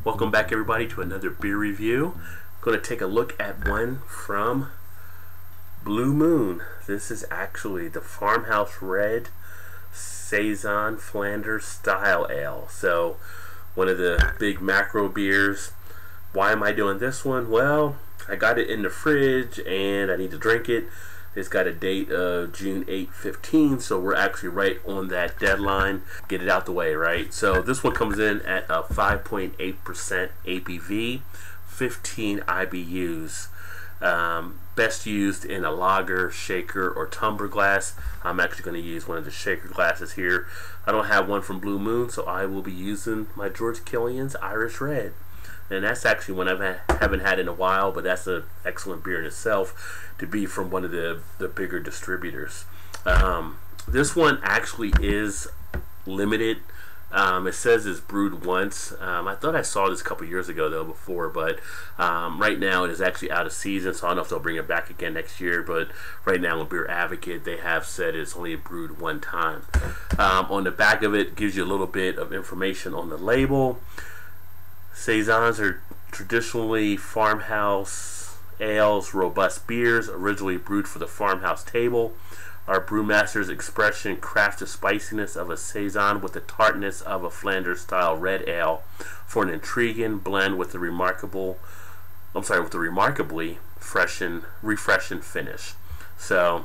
Welcome back everybody to another beer review. I'm going to take a look at one from Blue Moon. This is actually the Farmhouse Red Saison Flanders Style Ale. So one of the big macro beers. Why am I doing this one? Well, I got it in the fridge and I need to drink it. It's got a date of June 8, 15, so we're actually right on that deadline. Get it out the way, right? So this one comes in at a 5.8% ABV, 15 IBUs. Best used in a lager, shaker, or tumbler glass. I'm actually going to use one of the shaker glasses here. I don't have one from Blue Moon, so I will be using my George Killian's Irish Red. And that's actually one I haven't had in a while, but that's an excellent beer in itself to be from one of the bigger distributors. This one actually is limited. It says it's brewed once. I thought I saw this a couple years ago though before, but right now it is actually out of season, so I don't know if they'll bring it back again next year. But right now on Beer Advocate they have said it's only brewed one time. On the back of it gives you a little bit of information on the label. Saisons are traditionally farmhouse ales, robust beers, originally brewed for the farmhouse table. Our brewmaster's expression crafts the spiciness of a saison with the tartness of a Flanders style red ale for an intriguing blend with the remarkably refreshing finish. So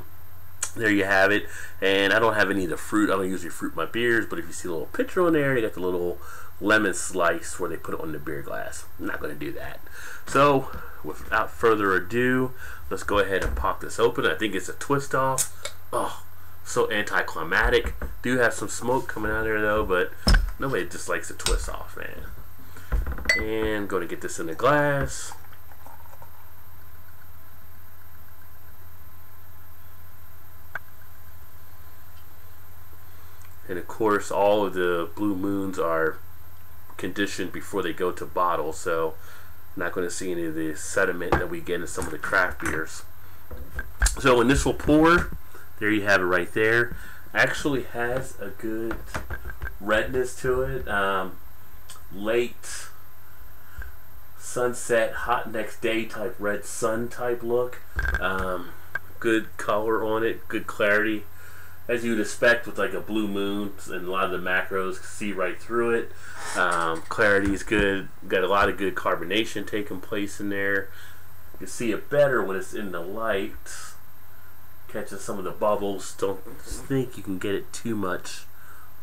there you have it. And I don't have any of the fruit. I don't usually fruit my beers, but if you see a little picture on there, they got the little lemon slice where they put it on the beer glass. I'm not going to do that. So without further ado, let's go ahead and pop this open. I think it's a twist off. Oh, so anticlimactic. Do have some smoke coming out of there though, but nobody just likes a twist off, man. And I'm going to get this in the glass. And of course all of the Blue Moons are conditioned before they go to bottle, so I'm not going to see any of the sediment that we get in some of the craft beers. So initial pour, there you have it right there. Actually has a good redness to it. Late sunset, hot next day type red sun type look. Good color on it, good clarity. As you would expect with like a Blue Moon, and a lot of the macros see right through it. Clarity is good. Got a lot of good carbonation taking place in there. You can see it better when it's in the light, catching some of the bubbles. Don't think you can get it too much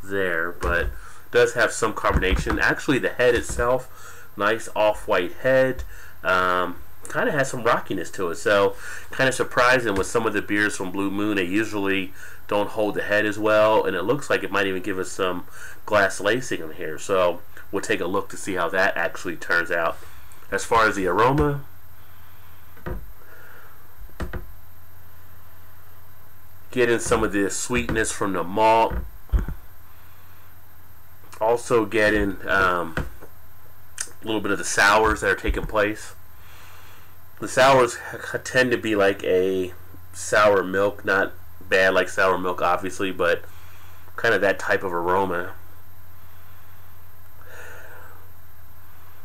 there, but it does have some carbonation. Actually, the head itself, nice off-white head. Kind of has some rockiness to it, so kind of surprising with some of the beers from Blue Moon. They usually don't hold the head as well, and it looks like it might even give us some glass lacing in here, so we'll take a look to see how that actually turns out. As far as the aroma, getting some of the sweetness from the malt, also getting a little bit of the sours that are taking place. The sours tend to be like a sour milk, not bad like sour milk obviously, but kind of that type of aroma.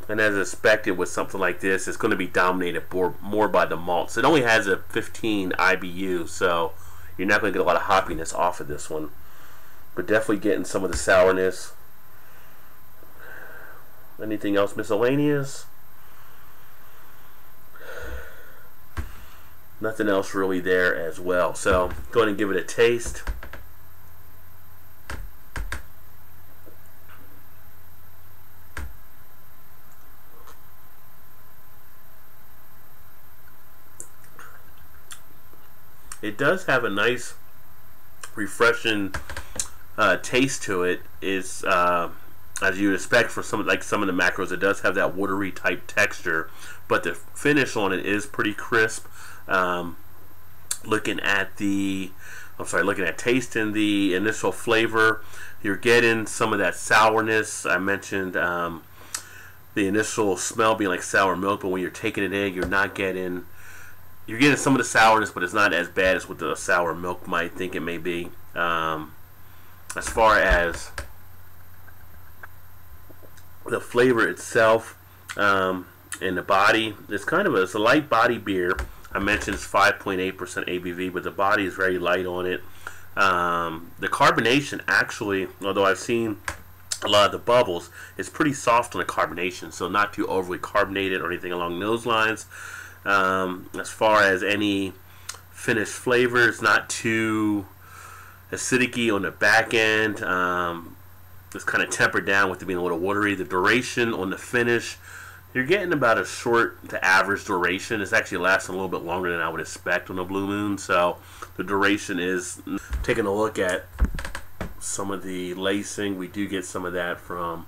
And as expected with something like this, it's going to be dominated more by the malts. It only has a 15 IBU, so you're not going to get a lot of hoppiness off of this one, but definitely getting some of the sourness. Anything else miscellaneous? Nothing else really there as well. So go ahead and give it a taste. It does have a nice refreshing taste to it. It's as you would expect for some of the macros. It does have that watery type texture, but the finish on it is pretty crisp. Looking at tasting the initial flavor, you're getting some of that sourness. I mentioned the initial smell being like sour milk, but when you're taking it in, you're getting some of the sourness, but it's not as bad as what the sour milk might think it may be. As far as the flavor itself, And the body is it's a light body beer. I mentioned it's 5.8% ABV, but the body is very light on it. The carbonation actually, although I've seen a lot of the bubbles, is pretty soft on the carbonation, so not too overly carbonated or anything along those lines. As far as any finished flavors, not too acidic-y on the back end. It's kind of tempered down with it being a little watery. The duration on the finish, you're getting about a short to average duration. It's actually lasting a little bit longer than I would expect on a Blue Moon. So the duration is, taking a look at some of the lacing, we do get some of that from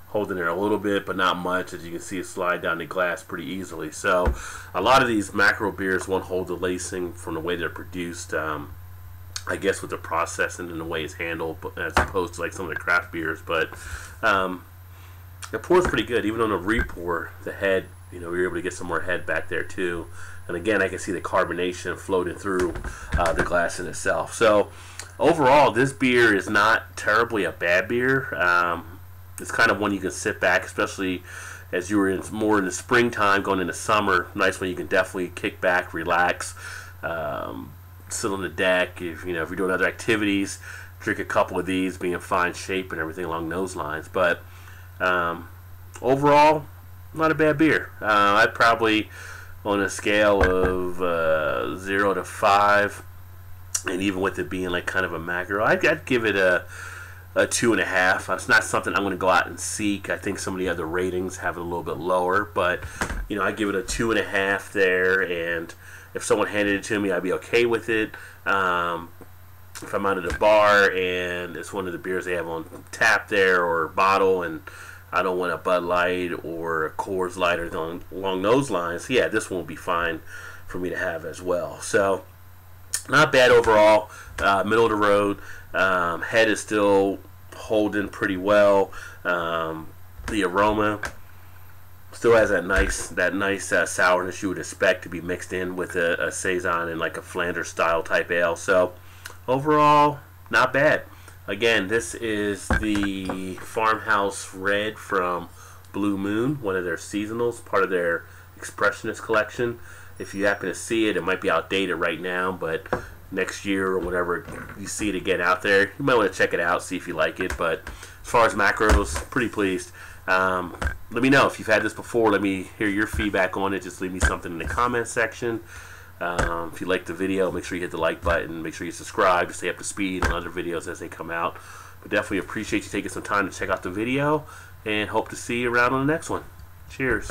holding there a little bit, but not much. As you can see, it slide down the glass pretty easily. So a lot of these macro beers won't hold the lacing from the way they're produced. I guess with the processing and the way it's handled, as opposed to like some of the craft beers. But it pours pretty good. Even on a re-pour, the head, you're able to get some more head back there too. And again, I can see the carbonation floating through the glass in itself. So overall, this beer is not terribly a bad beer. It's kind of one you can sit back, especially as you were more in the springtime, going into summer. Nice one you can definitely kick back, relax, sit on the deck. If you're doing other activities, drink a couple of these, be in fine shape and everything along those lines. But overall, not a bad beer. I'd probably, on a scale of 0 to 5, and even with it being like kind of a macro, I'd give it a 2.5. It's not something I'm going to go out and seek. I think some of the other ratings have it a little bit lower, but I give it a 2.5 there. And if someone handed it to me, I'd be okay with it. If I'm out at a bar and it's one of the beers they have on tap there or bottle, and I don't want a Bud Light or a Coors Light or along those lines, yeah, this one will be fine for me to have as well. So not bad overall. Middle of the road. Head is still holding pretty well. The aroma still has that nice sourness you would expect to be mixed in with a saison and like a Flanders style type ale. So overall, not bad. Again, this is the Farmhouse Red from Blue Moon, one of their seasonals, part of their Expressionist collection. If you happen to see it, it might be outdated right now, but next year or whenever you see it again out there, you might want to check it out, see if you like it. But as far as macros, pretty pleased. Let me know if you've had this before. Let me hear your feedback on it. Just leave me something in the comment section. If you like the video, make sure you hit the like button. Make sure you subscribe to stay up to speed on other videos as they come out. But definitely appreciate you taking some time to check out the video, and hope to see you around on the next one. Cheers.